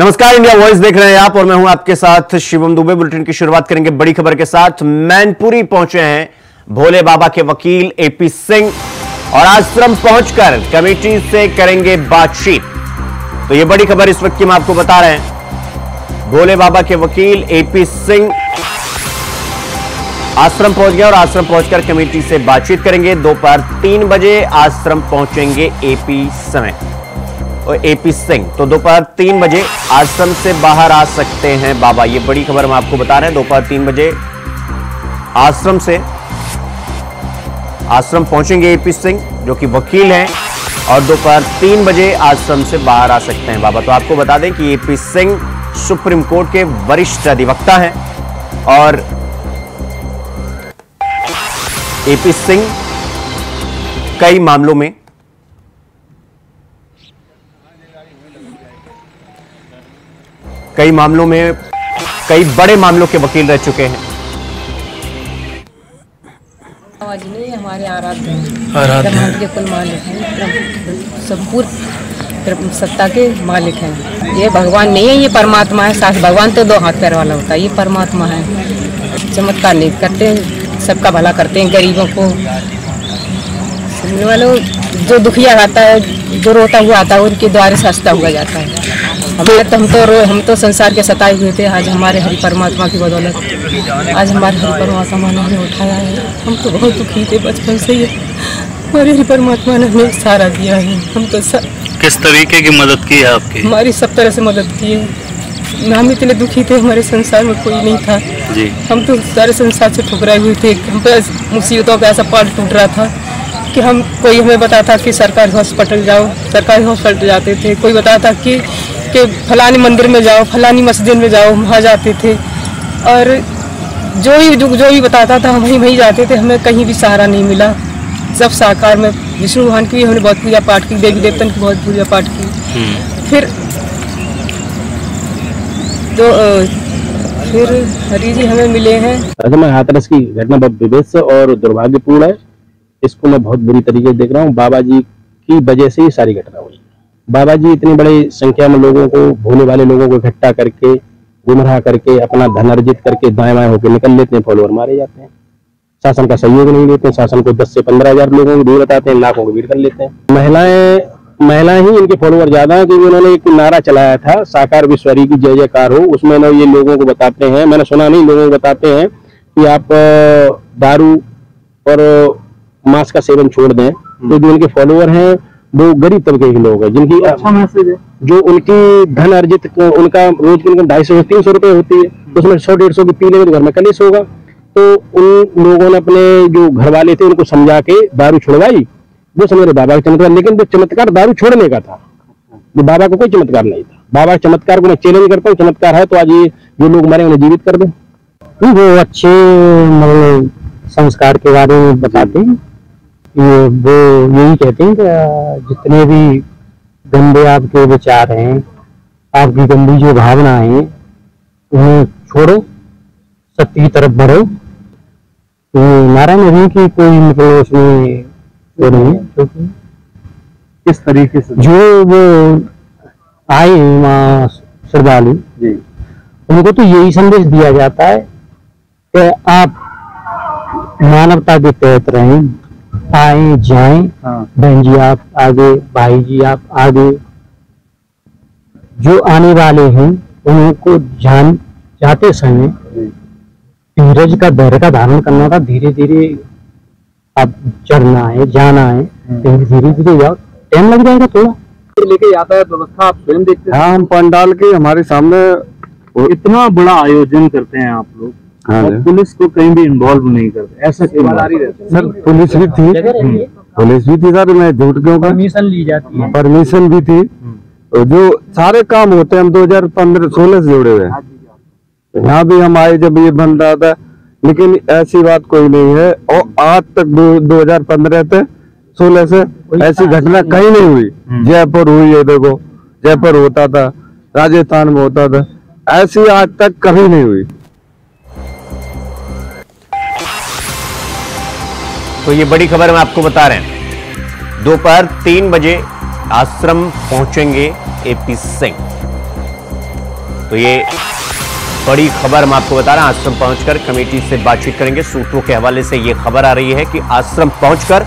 नमस्कार, India voice देख रहे हैं आप और मैं हूं आपके साथ शिवम दुबे। बुलेटिन की शुरुआत करेंगे बड़ी खबर के साथ। मैनपुरी पहुंचे हैं भोले बाबा के वकील एपी सिंह और आश्रम पहुंचकर कमेटी से करेंगे बातचीत। तो यह बड़ी खबर इस वक्त की हम आपको बता रहे हैं। भोले बाबा के वकील एपी सिंह आश्रम पहुंच गए और आश्रम पहुंचकर कमेटी से बातचीत करेंगे। दोपहर 3 बजे आश्रम पहुंचेंगे एपी सिंह। तो दोपहर 3 बजे आश्रम से बाहर आ सकते हैं बाबा। ये बड़ी खबर हम आपको बता रहे हैं। दोपहर 3 बजे आश्रम पहुंचेंगे एपी सिंह जो कि वकील हैं और दोपहर 3 बजे आश्रम से बाहर आ सकते हैं बाबा। तो आपको बता दें कि एपी सिंह सुप्रीम कोर्ट के वरिष्ठ अधिवक्ता हैं और एपी सिंह कई मामलों में कई बड़े मामलों के वकील रह चुके हैं। जी नहीं, हमारे आराध्य ब्रह्मांड के कुल मालिक हैं, संपूर्ण सत्ता के मालिक हैं। ये भगवान नहीं है, ये परमात्मा है। साथ भगवान तो 2 हाथ पैर वाला होता है, ये परमात्मा है। चमत्कार नहीं करते, सबका भला करते हैं। गरीबों को सुनने वालों, जो दुखिया आता है, जो रोता हुआ आता है, उनके द्वारे सस्ता हुआ जाता है। हम तो संसार के सताए हुए थे। आज हमारे हरि परमात्मा की बदौलत आज हमारे हरि परमात्मा ने हमें उठाया है। हम तो बहुत दुखी थे बचपन से ही, हमारे हरि परमात्मा ने हमें सहारा दिया है। हम तो किस तरीके की मदद की है आपकी? हमारी सब तरह से मदद की है। हम इतने दुखी थे, हमारे संसार में कोई नहीं था जी। हम तो सारे संसार से ठुकराए हुए थे। हम पे मुसीबतों का ऐसा पाल टूट रहा था कि कोई हमें बताता कि सरकारी हॉस्पिटल जाओ, सरकारी हॉस्पिटल जाते थे। कोई बताता कि फलानी मंदिर में जाओ, फलानी मस्जिद में जाओ, वहाँ जाते थे। और जो भी बताता था हम वहीं जाते थे। हमें कहीं भी सहारा नहीं मिला। सब साकार में विष्णु भगवान की भी हमने बहुत पूजा पाठ की, देवी देवतन की बहुत पूजा पाठ की। फिर हरि जी हमें मिले हैं। मैं हाथरस की घटना बहुत विभत्स और दुर्भाग्यपूर्ण है। इसको मैं बहुत बुरी तरीके से देख रहा हूँ। बाबा जी की वजह से ही सारी घटना हुई। बाबा जी इतनी बड़ी संख्या में लोगों को, भोले वाले लोगों को इकट्ठा करके, गुमराह करके, अपना धन अर्जित करके दाएं बाएं होकर निकल लेते हैं। फॉलोअर मारे जाते हैं। शासन का सहयोग नहीं लेते हैं। शासन को 10 से 15 हजार लोगों की भीड़ बताते हैं, लाखों की भीड़ कर लेते हैं। महिलाएं ही इनके फॉलोअर ज्यादा है, क्योंकि उन्होंने एक नारा चलाया था, साकार विश्वरी की जय जयकार हो। उसमें ना ये लोगों को बताते हैं, मैंने सुना नहीं, लोगों को बताते हैं कि आप दारू और मांस का सेवन छोड़ दें। तो जो उनके फॉलोअर हैं वो गरीब तबके के लोग हैं, जिनकी अच्छा मैसेज है। जो उनकी धन अर्जित, उनका रोज की इनकम 250 से 300 रुपए होती है, तो उसमें 100-150 की पी लेंगे तो घर में कलेश होगा। तो उन लोगों ने अपने जो घर वाले थे उनको समझा के दारू छुड़वाई। वो समझ रहे बाबा का चमत्कार, लेकिन वो चमत्कार दारू छोड़ने का था। वो बाबा का कोई चमत्कार नहीं था। बाबा के चमत्कार को मैं चैलेंज करता हूँ। चमत्कार है तो आज ये जो लोग मरे उन्हें जीवित कर दें। वो अच्छे मतलब संस्कार के बारे में बताते हैं। वो यही कहते हैं कि जितने भी गंदे आपके विचार हैं, आपकी गंदी जो भावना है, उन्हें छोड़ो, सत्य की तरफ बढ़ो। तो नारायण नहीं कि कोई मतलब उसमें वो नहीं है, क्योंकि किस तरीके से जो वो आए वहाँ श्रद्धालु जी, उनको तो यही संदेश दिया जाता है कि आप मानवता के तहत रहें, आए जाएं। बहन जी आप आगे, भाई जी आप आगे। जो आने वाले हैं उनको जाते समय धीरज का, धैर्य का धारण करना था। धीरे धीरे आप चढ़ना है, जाना है, धीरे धीरे जाओ, टाइम लग जाएगा थोड़ा। लेके यातायात व्यवस्था आप स्वयं देखते हैं। हाँ, हम पंडाल के हमारे सामने इतना बड़ा आयोजन करते हैं आप लोग। हाँ, और पुलिस को कहीं भी इन्वॉल्व नहीं करते, ऐसा क्यों? सर पुलिस भी थी सर, मैं झूठ क्यों? परमिशन ली जाती है। परमिशन भी थी। जो सारे काम होते हैं, हम 2015-16 से जुड़े हुए हैं। यहाँ भी हम आए जब ये बन रहा था, लेकिन ऐसी बात कोई नहीं है। और आज तक 2015 से 16 से ऐसी घटना कहीं नहीं हुई। जयपुर हुई है, देखो जयपुर होता था, राजस्थान में होता था, ऐसी आज तक कभी नहीं हुई। तो ये बड़ी खबर हम आपको बता रहे हैं। दोपहर 3 बजे आश्रम पहुंचेंगे एपी सिंह। तो ये बड़ी खबर हम आपको बता रहे हैं। आश्रम पहुंचकर कमेटी से बातचीत करेंगे। सूत्रों के हवाले से यह खबर आ रही है कि आश्रम पहुंचकर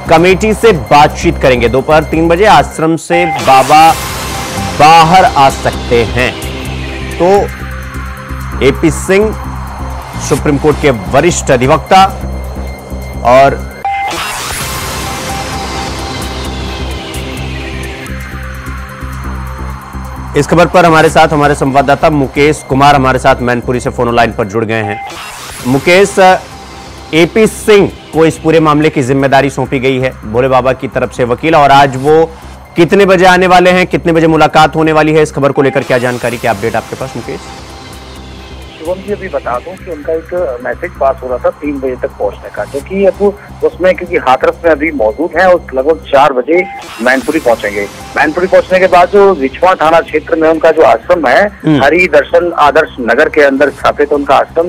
कमेटी से बातचीत करेंगे। दोपहर 3 बजे आश्रम से बाबा बाहर आ सकते हैं। तो एपी सिंह सुप्रीम कोर्ट के वरिष्ठ अधिवक्ता और इस खबर पर हमारे साथ हमारे संवाददाता मुकेश कुमार हमारे साथ मैनपुरी से फोन लाइन पर जुड़ गए हैं। मुकेश, एपी सिंह को इस पूरे मामले की जिम्मेदारी सौंपी गई है भोले बाबा की तरफ से वकील, और आज वो कितने बजे आने वाले हैं, कितने बजे मुलाकात होने वाली है, इस खबर को लेकर क्या जानकारी, क्या अपडेट आपके पास मुकेश? शिवम जी, अभी बता दूं कि उनका एक मैसेज पास हो रहा था 3 बजे तक पहुंचने का, जो कि अब उसमें क्योंकि हाथरस में अभी मौजूद है और लगभग 4 बजे मैनपुरी पहुंचेंगे। मैनपुरी पहुंचने के बाद जो विछवा थाना क्षेत्र में उनका जो आश्रम है, हरि दर्शन आदर्श नगर के अंदर स्थापित उनका आश्रम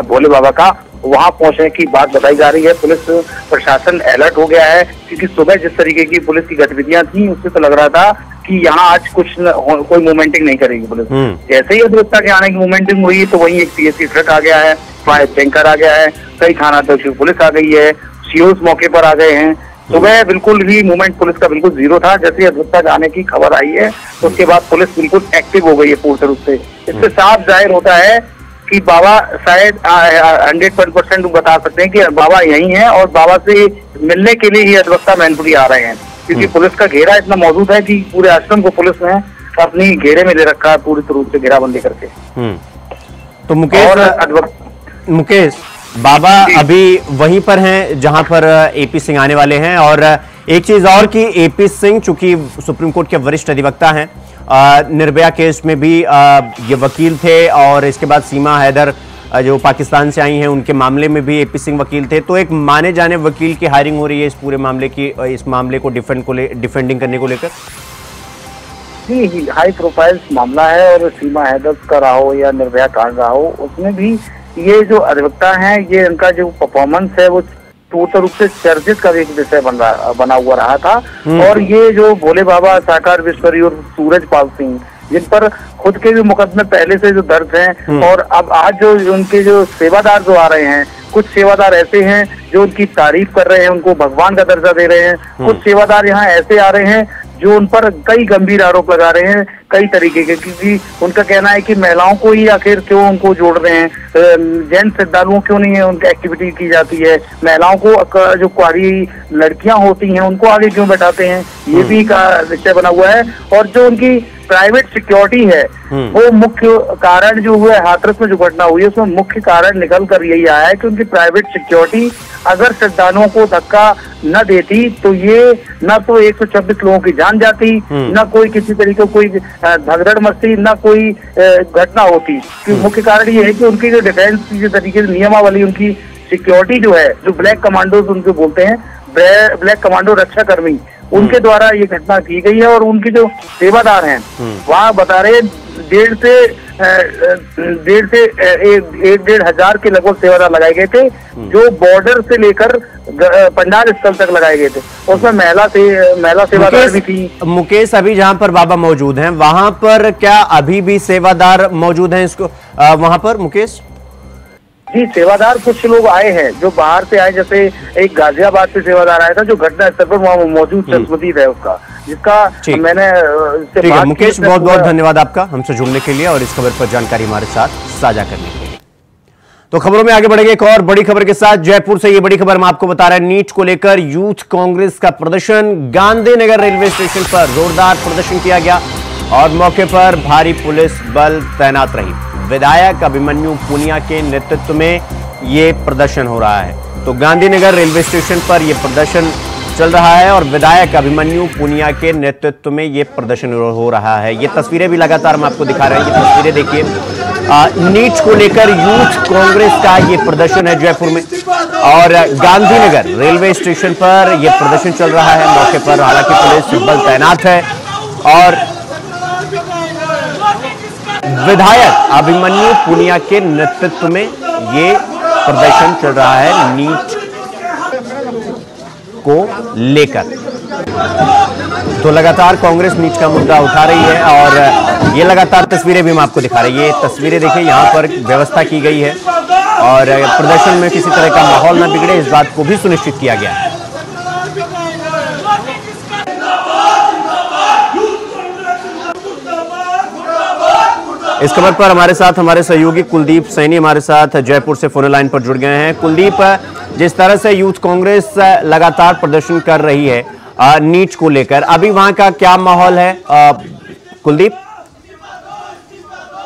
भोले बाबा का, वहां पहुंचने की बात बताई जा रही है। पुलिस प्रशासन अलर्ट हो गया है, क्योंकि सुबह जिस तरीके की पुलिस की गतिविधियां थी उससे तो लग रहा था कि यहाँ आज कोई मोमेंटिंग नहीं करेगी पुलिस। जैसे ही अधिवक्ता के आने की मोमेंटिंग हुई तो वहीं एक पीएससी ट्रक आ गया है, फायर टैंकर आ गया है, कई थानाध्यक्ष पुलिस आ गई है, सीओस मौके पर आ गए हैं। सुबह बिल्कुल भी मूवमेंट पुलिस का बिल्कुल जीरो था। जैसे ही अधिवक्ता के आने की खबर आई है तो उसके बाद पुलिस बिल्कुल एक्टिव हो गई है पूर्ण रूप से। इससे साफ जाहिर होता है कि बाबा शायद 100% बता सकते हैं कि बाबा यही हैं और बाबा से मिलने के लिए ही अधिवक्ता मैनपुरी आ रहे हैं, क्योंकि पुलिस का घेरा इतना मौजूद है कि पूरे आश्रम को पुलिस ने अपनी घेरे में ले रखा है, पूरी रूप से घेराबंदी करके। तो मुकेश, बाबा अभी वहीं पर हैं जहां पर एपी सिंह आने वाले हैं। और एक चीज और कि एपी सिंह चूंकि सुप्रीम कोर्ट के वरिष्ठ अधिवक्ता हैं, निर्भया केस में भी ये वकील थे, और इसके बाद सीमा हैदर जो पाकिस्तान से आई हैं उनके मामले में भी एपी सिंह वकील थे। तो एक माने जाने वकील की हायरिंग हो रही है इस पूरे मामले की, इस मामले को डिफेंडिंग करने को लेकर। जी, हाई प्रोफाइल मामला है, और सीमा हैदर का रहा हो या निर्भया कांड रहा हो, उसमें भी ये जो अधिवक्ता हैं, ये इनका जो परफॉर्मेंस है वो पूर्ण रूप से चर्चित का एक विषय बना हुआ रहा था। और ये जो भोले बाबा साकार विश्वरी और सूरजपाल सिंह, जिन पर खुद के भी मुकदमे पहले से जो दर्ज हैं, और अब आज जो उनके जो सेवादार जो आ रहे हैं, कुछ सेवादार ऐसे हैं जो उनकी तारीफ कर रहे हैं, उनको भगवान का दर्जा दे रहे हैं। कुछ सेवादार यहाँ ऐसे आ रहे हैं जो उन पर कई गंभीर आरोप लगा रहे हैं कई तरीके के, क्योंकि उनका कहना है कि महिलाओं को ही आखिर क्यों उनको जोड़ रहे हैं, जैन श्रद्धालुओं क्यों नहीं है उनकी एक्टिविटी की जाती है, महिलाओं को जो कुआरी लड़कियां होती हैं उनको आगे क्यों बैठाते हैं, ये भी का विषय बना हुआ है। और जो उनकी प्राइवेट सिक्योरिटी है, वो मुख्य कारण जो हुआ है हाथरस में जो घटना हुई है, उसमें मुख्य कारण निकल कर यही आया है कि उनकी प्राइवेट सिक्योरिटी अगर श्रद्धालुओं को धक्का न देती तो ये न तो 126 लोगों की जान जाती, न कोई किसी तरीके कोई भगदड़ मचती, न कोई घटना होती। मुख्य कारण ये है कि उनकी जो डिफेंस की तरीके से नियमावली, उनकी सिक्योरिटी जो है, जो ब्लैक कमांडोज उनको बोलते हैं, ब्लैक कमांडो रक्षा कर्मी, उनके द्वारा ये घटना की गई है। और उनके जो सेवादार हैं वहाँ बता रहे 1,500 हजार के लगभग सेवादार लगाए गए थे, जो बॉर्डर से लेकर पंडाल स्थल तक लगाए गए थे। उसमें महिला सेवादार भी थी। मुकेश, अभी जहां पर बाबा मौजूद हैं वहां पर क्या अभी भी सेवादार मौजूद हैं इसको वहां पर मुकेश? जी, सेवादार कुछ लोग आए हैं जो बाहर से आए, जैसे एक गाजियाबाद से सेवादार आया था जो घटना स्थल पर वहाँ मौजूद है उसका, जिसका मैंने ठीक है मुकेश, बहुत बहुत धन्यवाद आपका हमसे जुड़ने के लिए और इस खबर पर जानकारी हमारे साथ साझा करने के लिए। तो खबरों में आगे बढ़ेंगे एक और बड़ी खबर के साथ। जयपुर से ये बड़ी खबर हम आपको बता रहे हैं। नीट को लेकर यूथ कांग्रेस का प्रदर्शन, गांधीनगर रेलवे स्टेशन पर जोरदार प्रदर्शन किया गया और मौके पर भारी पुलिस बल तैनात रही। विधायक अभिमन्यु पुनिया के नेतृत्व में ये प्रदर्शन हो रहा है। तो गांधीनगर रेलवे स्टेशन पर यह प्रदर्शन चल रहा है और विधायक अभिमन्यु पुनिया के नेतृत्व में यह प्रदर्शन हो रहा है। ये तस्वीरें भी लगातार हम आपको दिखा रहे हैं। ये तस्वीरें देखिए, नीट को लेकर यूथ कांग्रेस का ये प्रदर्शन है जयपुर में और गांधीनगर रेलवे स्टेशन पर यह प्रदर्शन चल रहा है। मौके पर हालांकि पुलिस बल तैनात है और विधायक अभिमन्यु पुनिया के नेतृत्व में ये प्रदर्शन चल रहा है नीट को लेकर। तो लगातार कांग्रेस नीच का मुद्दा उठा रही है और ये लगातार तस्वीरें भी हम आपको दिखा रही है। ये तस्वीरें देखिए, यहाँ पर व्यवस्था की गई है और प्रदर्शन में किसी तरह का माहौल न बिगड़े, इस बात को भी सुनिश्चित किया गया है। इस खबर पर हमारे साथ हमारे सहयोगी कुलदीप सैनी हमारे साथ जयपुर से फोन लाइन पर जुड़ गए हैं। कुलदीप, जिस तरह से यूथ कांग्रेस लगातार प्रदर्शन कर रही है नीट को लेकर, अभी वहां का क्या माहौल है कुलदीप?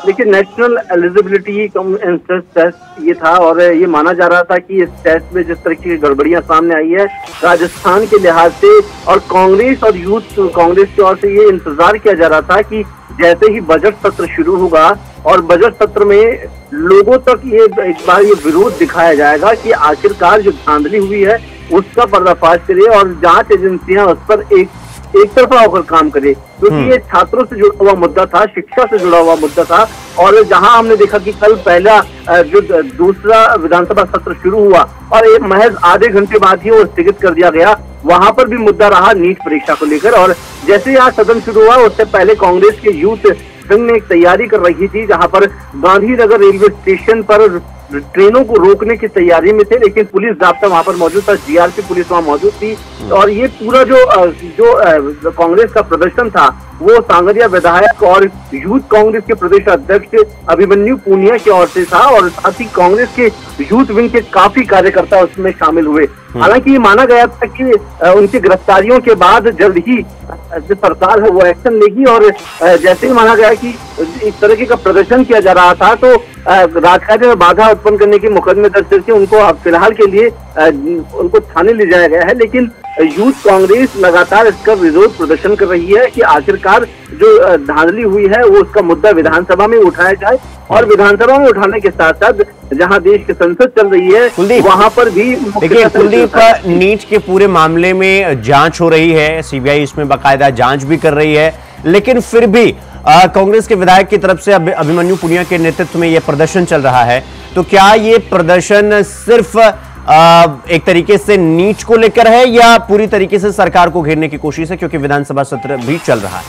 देखिए, national eligibility cum entrance test ये था और ये माना जा रहा था कि इस टेस्ट में जिस तरह की गड़बड़ियां सामने आई है राजस्थान के लिहाज से, और कांग्रेस और यूथ कांग्रेस की ओर से ये इंतजार किया जा रहा था कि जैसे ही बजट सत्र शुरू होगा और बजट सत्र में लोगों तक ये एक बार ये विरोध दिखाया जाएगा कि आखिरकार जो धांधली हुई है उसका पर्दाफाश करे और जांच एजेंसियां उस पर एक तरफा होकर काम करे, क्योंकि ये छात्रों से जुड़ा हुआ मुद्दा था, शिक्षा से जुड़ा हुआ मुद्दा था। और जहां हमने देखा कि कल पहला जो दूसरा विधानसभा सत्र शुरू हुआ और एक महज आधे घंटे बाद ही वो स्थगित कर दिया गया, वहां पर भी मुद्दा रहा नीट परीक्षा को लेकर। और जैसे यहाँ सदन शुरू हुआ उससे पहले कांग्रेस के यूथ संघ ने एक तैयारी कर रही थी, जहां पर गांधीनगर रेलवे स्टेशन पर ट्रेनों को रोकने की तैयारी में थे, लेकिन पुलिस जाब्ता वहां पर मौजूद था, जीआरपी पुलिस वहां मौजूद थी। और ये पूरा जो कांग्रेस का प्रदर्शन था वो सांगरिया विधायक और यूथ कांग्रेस के प्रदेश अध्यक्ष अभिमन्यु पूनिया की ओर से था और साथ ही कांग्रेस के यूथ विंग के काफी कार्यकर्ता उसमें शामिल हुए। हालांकि ये माना गया था कि उनकी गिरफ्तारियों के बाद जल्द ही जो सरकार है वो एक्शन लेगी, और जैसे ही माना गया कि इस तरीके का प्रदर्शन किया जा रहा था तो राजकाज में बाधा उत्पन्न करने के मुकदमे दर्ज करके उनको फिलहाल के लिए उनको थाने ले जाया गया है। लेकिन यूथ कांग्रेस लगातार इसका विरोध प्रदर्शन कर रही है कि आखिरकार जो धांधली हुई है वो उसका मुद्दा विधानसभा में उठाया जाए, और विधानसभा में उठाने के साथ साथ जहां देश की संसद चल रही है वहां पर भी। देखिए कुलदीप, नीट के पूरे मामले में जांच हो रही है, सीबीआई इसमें बाकायदा जांच भी कर रही है, लेकिन फिर भी कांग्रेस के विधायक की तरफ से अभिमन्यु पुनिया के नेतृत्व में यह प्रदर्शन चल रहा है। तो क्या ये प्रदर्शन सिर्फ एक तरीके से नीट को लेकर है या पूरी तरीके से सरकार को घेरने की कोशिश है, क्योंकि विधानसभा सत्र भी चल रहा है?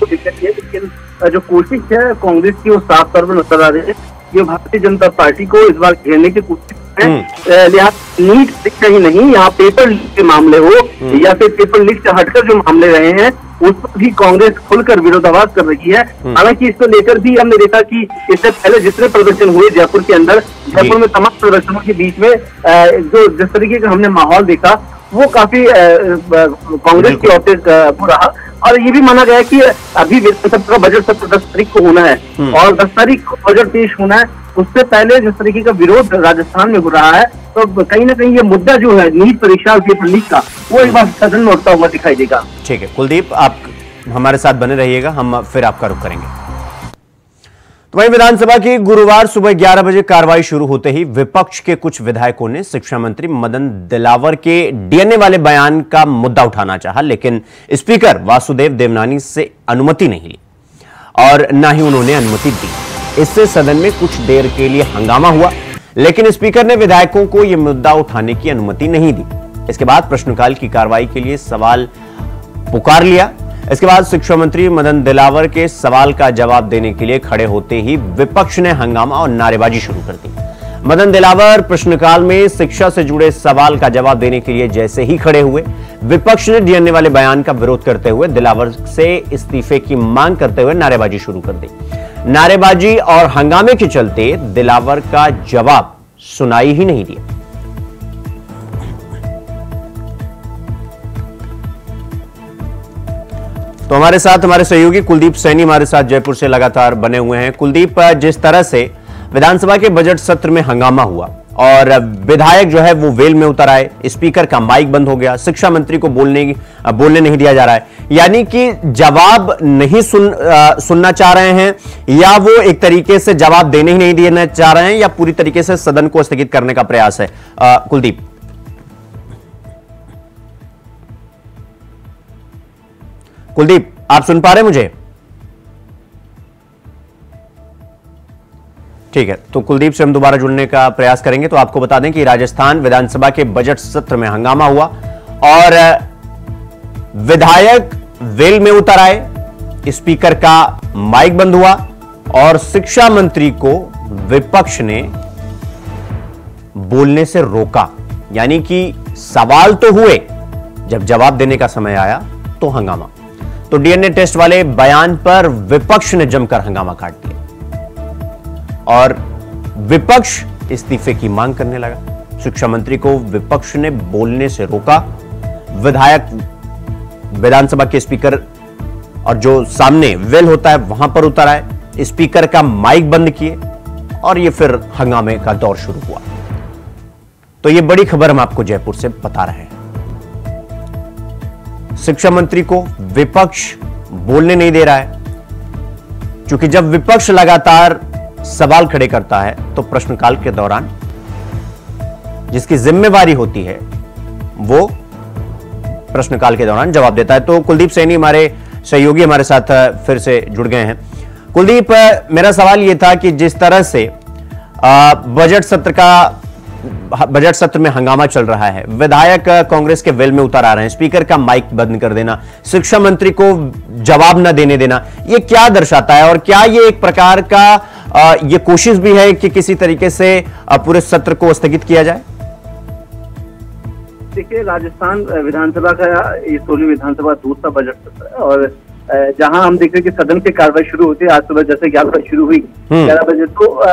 लेकिन जो कोशिश है कांग्रेस की वो साफ तौर पर नजर आ रही है, ये भारतीय जनता पार्टी को इस बार घेरने की कोशिश है। लिहाजा नीट शिक्षा ही नहीं, यहाँ पेपर लीक के मामले हो या फिर पेपर लीक से हटकर जो मामले रहे हैं उस पर भी कांग्रेस खुलकर विरोधाभास कर रही है। हालांकि इसको लेकर भी हमने देखा कि इससे पहले जितने प्रदर्शन हुए जयपुर के अंदर, जयपुर में तमाम प्रदर्शनों के बीच में जो जिस तरीके का हमने माहौल देखा वो काफी कांग्रेस की ओर से रहा। और ये भी माना गया कि अभी विधानसभा का बजट सत्र 10 तारीख को होना है और 10 तारीख को बजट पेश होना है, उससे पहले जिस तरीके का विरोध राजस्थान में हो रहा है तो कहीं ना कहीं ये मुद्दा जो है नीट परीक्षा और पेपर लीक का वो एक बार सदन में उठता हुआ दिखाई देगा। ठीक है कुलदीप, आप हमारे साथ बने रहिएगा, हम फिर आपका रुख करेंगे। तो वहीं विधानसभा की गुरुवार सुबह 11 बजे कार्रवाई शुरू होते ही विपक्ष के कुछ विधायकों ने शिक्षा मंत्री मदन दिलावर के डीएनए वाले बयान का मुद्दा उठाना चाहा, लेकिन स्पीकर वासुदेव देवनानी से अनुमति नहीं ली और न ही उन्होंने अनुमति दी। इससे सदन में कुछ देर के लिए हंगामा हुआ, लेकिन स्पीकर ने विधायकों को यह मुद्दा उठाने की अनुमति नहीं दी। इसके बाद प्रश्नकाल की कार्रवाई के लिए सवाल पुकार लिया। इसके बाद शिक्षा मंत्री मदन दिलावर के सवाल का जवाब देने के लिए खड़े होते ही विपक्ष ने हंगामा और नारेबाजी शुरू कर दी। मदन दिलावर प्रश्नकाल में शिक्षा से जुड़े सवाल का जवाब देने के लिए जैसे ही खड़े हुए, विपक्ष ने डीएनए वाले बयान का विरोध करते हुए दिलावर से इस्तीफे की मांग करते हुए नारेबाजी शुरू कर दी। नारेबाजी और हंगामे के चलते दिलावर का जवाब सुनाई ही नहीं दिया। तो हमारे साथ हमारे सहयोगी कुलदीप सैनी हमारे साथ जयपुर से लगातार बने हुए हैं। कुलदीप, जिस तरह से विधानसभा के बजट सत्र में हंगामा हुआ और विधायक जो है वो वेल में उतर आए, स्पीकर का माइक बंद हो गया, शिक्षा मंत्री को बोलने नहीं दिया जा रहा है, यानी कि जवाब नहीं सुनना चाह रहे हैं या वो एक तरीके से जवाब देने ही नहीं देना चाह रहे हैं या पूरी तरीके से सदन को स्थगित करने का प्रयास है? कुलदीप, आप सुन पा रहे हैं मुझे? ठीक है, तो कुलदीप से हम दोबारा जुड़ने का प्रयास करेंगे। तो आपको बता दें कि राजस्थान विधानसभा के बजट सत्र में हंगामा हुआ और विधायक वेल में उतर आए, स्पीकर का माइक बंद हुआ और शिक्षा मंत्री को विपक्ष ने बोलने से रोका। यानी कि सवाल तो हुए, जब जवाब देने का समय आया तो हंगामा। तो डीएनए टेस्ट वाले बयान पर विपक्ष ने जमकर हंगामा काट दिया और विपक्ष इस्तीफे की मांग करने लगा। शिक्षा मंत्री को विपक्ष ने बोलने से रोका, विधायक विधानसभा के स्पीकर और जो सामने वेल होता है वहां पर उतर आए, स्पीकर का माइक बंद किए और यह फिर हंगामे का दौर शुरू हुआ। तो यह बड़ी खबर हम आपको जयपुर से बता रहे हैं। शिक्षा मंत्री को विपक्ष बोलने नहीं दे रहा है, क्योंकि जब विपक्ष लगातार सवाल खड़े करता है तो प्रश्नकाल के दौरान जिसकी जिम्मेवारी होती है वो प्रश्नकाल के दौरान जवाब देता है। तो कुलदीप सैनी हमारे सहयोगी हमारे साथ फिर से जुड़ गए हैं। कुलदीप, मेरा सवाल यह था कि जिस तरह से बजट सत्र में हंगामा चल रहा है, विधायक कांग्रेस के वेल में उतर आ रहे हैं, स्पीकर का माइक बंद कर देना, शिक्षा मंत्री को जवाब न देने देना, यह क्या दर्शाता है? और क्या यह एक प्रकार का यह कोशिश भी है कि किसी तरीके से पूरे सत्र को स्थगित किया जाए? देखिए, राजस्थान विधानसभा का ये 16वीं विधानसभा दूसरा बजट सत्र है और जहां हम देख रहे हैं कि सदन की कार्रवाई शुरू होती है आज सुबह जैसे 11 बजे शुरू हुई 11 बजे, तो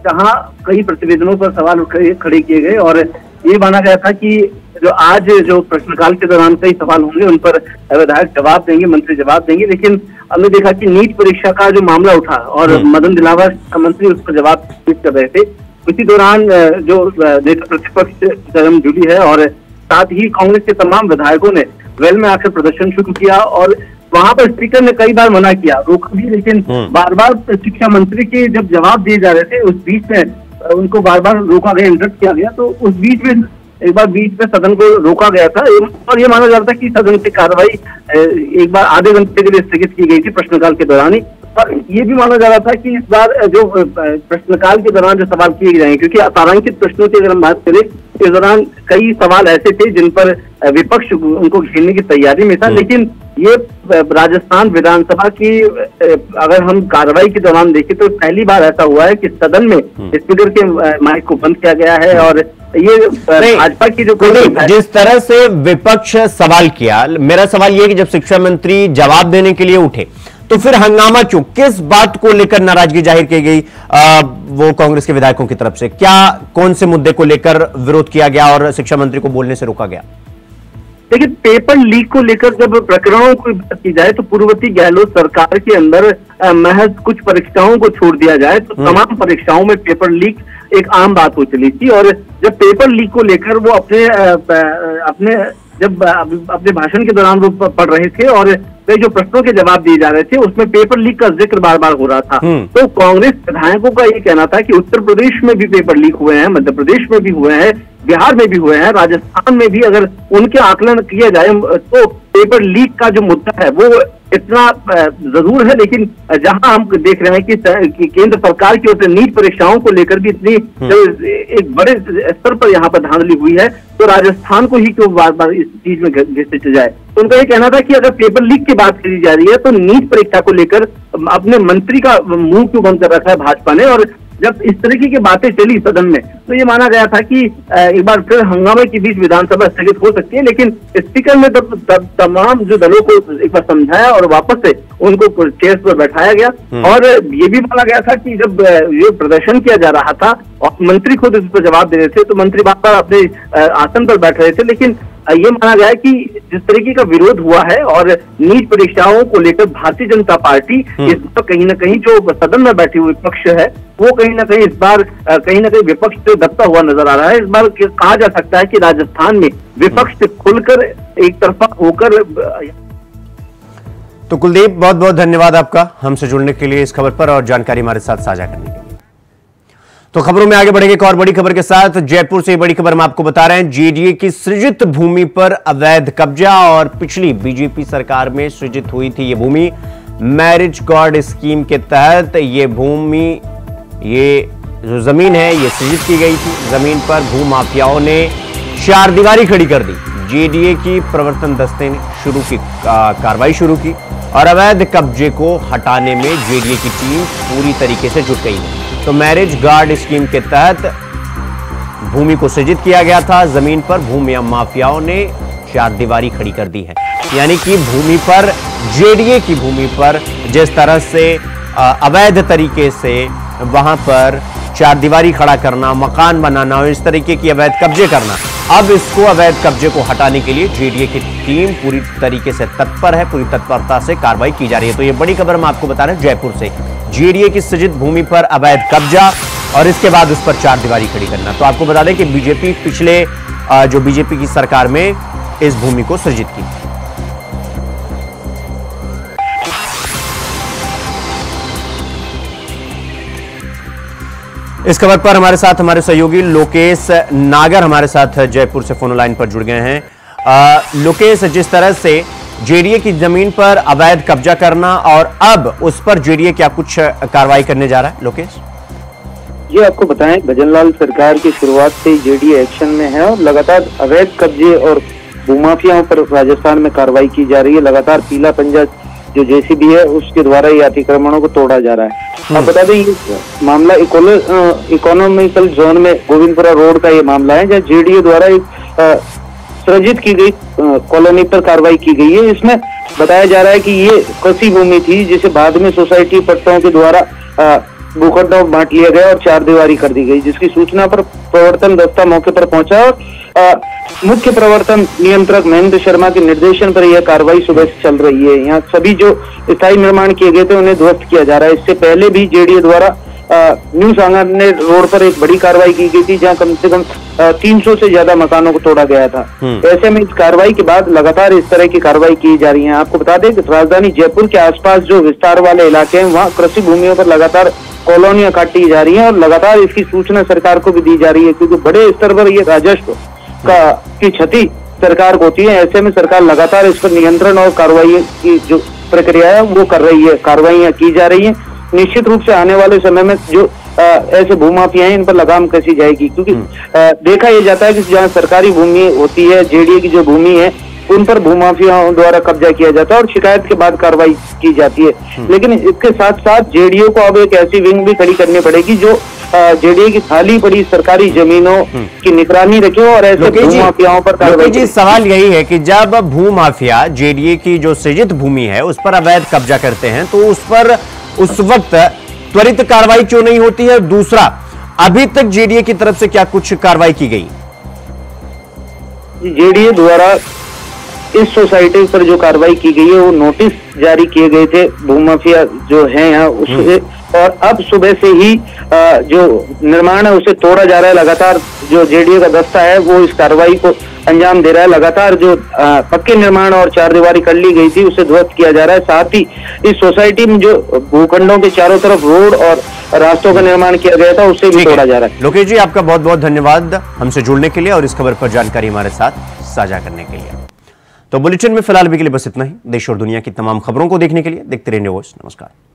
जहां कई प्रतिवेदनों पर सवाल खड़े किए गए और ये माना गया था कि जो आज जो प्रश्नकाल के दौरान कई सवाल होंगे उन पर विधायक जवाब देंगे, मंत्री जवाब देंगे। लेकिन हमने देखा कि नीट परीक्षा का जो मामला उठा और मदन दिलावर मंत्री उस पर जवाब कर रहे थे, उसी दौरान जो नेता प्रतिपक्ष चरम जुली है और साथ ही कांग्रेस के तमाम विधायकों ने वेल में आकर प्रदर्शन शुरू किया और वहां पर स्पीकर ने कई बार मना किया, रोका भी, लेकिन बार बार शिक्षा मंत्री के जब जवाब दिए जा रहे थे उस बीच में उनको बार बार रोका गया, इंटरप्ट किया गया। तो उस बीच में एक बार बीच में सदन को रोका गया था और ये माना जा रहा था कि सदन की कार्रवाई एक बार आधे घंटे के लिए स्थगित की गई थी प्रश्नकाल के दौरान ही। और ये भी माना जा रहा था कि इस बार जो प्रश्नकाल के दौरान जो सवाल किए जाएंगे, क्योंकि तारांकित प्रश्नों की अगर हम बात करें इस दौरान कई सवाल ऐसे थे जिन पर विपक्ष उनको घेरने की तैयारी में था, लेकिन ये राजस्थान विधानसभा की अगर हम कार्रवाई के दौरान देखें तो पहली बार ऐसा हुआ है कि सदन में स्पीकर के माइक को बंद किया गया है। और ये भाजपा की जो जिस तरह से विपक्ष सवाल किया, मेरा सवाल यह कि जब शिक्षा मंत्री जवाब देने के लिए उठे तो फिर हंगामा क्यों? किस बात को लेकर नाराजगी जाहिर की गई वो कांग्रेस के विधायकों की तरफ से? क्या कौन से मुद्दे को लेकर विरोध किया गया और शिक्षा मंत्री को बोलने से रोका गया? देखिए, पेपर लीक को लेकर जब प्रकरणों की बात की जाए तो पूर्ववर्ती गहलोत सरकार के अंदर महज कुछ परीक्षाओं को छोड़ दिया जाए तो तमाम परीक्षाओं में पेपर लीक एक आम बात हो चली थी। और जब पेपर लीक को लेकर वो अपने भाषण के दौरान वो पढ़ रहे थे और वे जो प्रश्नों के जवाब दिए जा रहे थे उसमें पेपर लीक का जिक्र बार बार हो रहा था, तो कांग्रेस विधायकों का ये कहना था कि उत्तर प्रदेश में भी पेपर लीक हुए हैं, मध्य प्रदेश में भी हुए हैं, बिहार में भी हुए हैं, राजस्थान में भी अगर उनके आकलन किया जाए तो पेपर लीक का जो मुद्दा है वो इतना जरूर है। लेकिन जहां हम देख रहे हैं कि केंद्र सरकार की ओर से नीट परीक्षाओं को लेकर भी इतनी एक बड़े स्तर पर यहाँ पर धांधली हुई है, तो राजस्थान को ही क्यों बार बार इस चीज में घिसते जाए। तो उनका ये कहना था कि अगर पेपर लीक की बात करी जा रही है तो नीट परीक्षा को लेकर अपने मंत्री का मुंह क्यों बंद कर रखा है भाजपा ने। और जब इस तरीके की बातें चली सदन में तो ये माना गया था कि एक बार फिर हंगामे के बीच विधानसभा स्थगित हो सकती है, लेकिन स्पीकर ने तमाम जो दलों को एक बार समझाया और वापस से उनको चेयर्स पर बैठाया गया। और ये भी माना गया था कि जब ये प्रदर्शन किया जा रहा था और मंत्री खुद इस पर जवाब दे रहे थे तो मंत्री बार बार अपने आसन पर बैठ रहे थे, लेकिन ये माना गया कि जिस तरीके का विरोध हुआ है और नीट परीक्षाओं को लेकर भारतीय जनता पार्टी इस बार कहीं ना कहीं जो सदन में बैठी हुई विपक्ष है वो कहीं ना कहीं इस बार कहीं ना कहीं विपक्ष से दबता हुआ नजर आ रहा है। इस बार कहा जा सकता है कि राजस्थान में विपक्ष से खुलकर एक तरफा होकर। तो कुलदीप, बहुत बहुत धन्यवाद आपका हमसे जुड़ने के लिए, इस खबर पर और जानकारी हमारे साथ साझा करने के लिए। तो खबरों में आगे बढ़ेंगे एक और बड़ी खबर के साथ। जयपुर से बड़ी खबर हम आपको बता रहे हैं, जेडीए की सृजित भूमि पर अवैध कब्जा और पिछली बीजेपी सरकार में सृजित हुई थी ये भूमि। मैरिज कार्ड स्कीम के तहत ये भूमि ये जो जमीन है ये सृजित की गई थी। जमीन पर भूमाफियाओं ने चार दीवारी खड़ी कर दी। जेडीए की प्रवर्तन दस्ते ने कार्रवाई शुरू की और अवैध कब्जे को हटाने में जेडीए की टीम पूरी तरीके से जुट गई है। तो मैरिज गार्ड स्कीम के तहत भूमि को सृजित किया गया था। जमीन पर भूमि माफियाओं ने चार दीवारी खड़ी कर दी है, यानी कि भूमि पर, जेडीए की भूमि पर जिस तरह से अवैध तरीके से वहां पर चार दीवारी खड़ा करना, मकान बनाना और इस तरीके की अवैध कब्जे करना, अब इसको अवैध कब्जे को हटाने के लिए जेडीए की टीम पूरी तरीके से तत्पर है, पूरी तत्परता से कार्रवाई की जा रही है। तो ये बड़ी खबर हम आपको बता रहे हैं जयपुर से, जेडीए की सृजित भूमि पर अवैध कब्जा और इसके बाद उस पर चार दीवारी खड़ी करना। तो आपको बता दें कि बीजेपी पिछले जो बीजेपी की सरकार में इस भूमि को सृजित की। इस खबर पर हमारे साथ हमारे सहयोगी लोकेश नागर हमारे साथ जयपुर से फोन लाइन पर जुड़ गए हैं। लोकेश, जिस तरह से जेडीए की जमीन पर अवैध कब्जा करना और अब उस पर जेडीए क्या कुछ कार्रवाई करने जा रहा है, लोकेश? ये आपको बताएं, भजनलाल सरकार की शुरुआत से जेडीए एक्शन में है और लगातार अवैध कब्जे और भूमाफियाओं पर राजस्थान में कार्रवाई की जा रही है। लगातार पीला पंजा जो जेसीबी है उसके द्वारा ये अतिक्रमणों को तोड़ा जा रहा है। आप बता दें, ये मामला इकोनॉमिकल जोन में गोविंदपुरा रोड का ये मामला है, जहाँ जेडीए द्वारा एक सृजित की गई कॉलोनी पर कार्रवाई की गई है। इसमें बताया जा रहा है कि ये कृषि भूमि थी जिसे बाद में सोसाइटी पट्टों के द्वारा भूखंड बांट लिया गया और चार दीवारी कर दी गई, जिसकी सूचना पर प्रवर्तन दस्ता मौके पर पहुंचा और मुख्य प्रवर्तन नियंत्रक महेंद्र शर्मा के निर्देशन पर यह कार्रवाई सुबह से चल रही है। यहाँ सभी जो स्थायी निर्माण किए गए थे उन्हें ध्वस्त किया जा रहा है। इससे पहले भी जेडीए द्वारा न्यू सांगानेर रोड पर एक बड़ी कार्रवाई की गई थी, जहां कम से कम 300 से ज्यादा मकानों को तोड़ा गया था। ऐसे में इस कार्रवाई के बाद लगातार इस तरह की कार्रवाई की जा रही है। आपको बता दें कि राजधानी जयपुर के आसपास जो विस्तार वाले इलाके हैं वहाँ कृषि भूमियों पर लगातार कॉलोनियां काटी जा रही हैं और लगातार इसकी सूचना सरकार को भी दी जा रही है, क्योंकि बड़े स्तर पर ये राजस्व की क्षति सरकार को होती है। ऐसे में सरकार लगातार इस पर नियंत्रण और कार्रवाई की जो प्रक्रिया है वो कर रही है, कार्रवाइयां की जा रही है। निश्चित रूप से आने वाले समय में जो ऐसे भूमाफिया हैं इन पर लगाम कसी जाएगी, क्योंकि देखा यह जाता है कि जहाँ सरकारी भूमि होती है, जेडीए की जो भूमि है उन पर भूमाफियाओं द्वारा कब्जा किया जाता है और शिकायत के बाद कार्रवाई की जाती है। लेकिन इसके साथ साथ जेडीए को अब एक ऐसी विंग भी खड़ी करनी पड़ेगी जो जेडीए की खाली पड़ी सरकारी जमीनों की निगरानी रखे और ऐसे भूमाफियाओं पर कार्रवाई। जी, सवाल यही है कि जब भूमाफिया जेडीए की जो सृजित भूमि है उस पर अवैध कब्जा करते हैं तो उस पर उस वक्त त्वरित कार्रवाई क्यों नहीं होती है? दूसरा, अभी तक जेडीए की तरफ से क्या कुछ कार्रवाई की गई? जेडीए द्वारा इस सोसाइटी पर जो कार्रवाई की गई है वो नोटिस जारी किए गए थे भूमाफिया जो है यहाँ उससे, और अब सुबह से ही जो निर्माण है उसे तोड़ा जा रहा है। लगातार जो जेडीए का दस्ता है वो इस कार्रवाई को अंजाम दे रहा है। लगातार जो पक्के निर्माण और चार दीवारी कर ली गई थी उसे ध्वस्त किया जा रहा है। साथ ही इस सोसाइटी में जो भूखंडों के चारों तरफ रोड और रास्तों का निर्माण किया गया था उसे भी तोड़ा जा रहा है। लोकेश जी, आपका बहुत बहुत धन्यवाद हमसे जुड़ने के लिए और इस खबर पर जानकारी हमारे साथ साझा करने के लिए। तो बुलेटिन में फिलहाल भी के लिए बस इतना ही। देश और दुनिया की तमाम खबरों को देखने के लिए देखते रहिए न्यूज़। नमस्कार।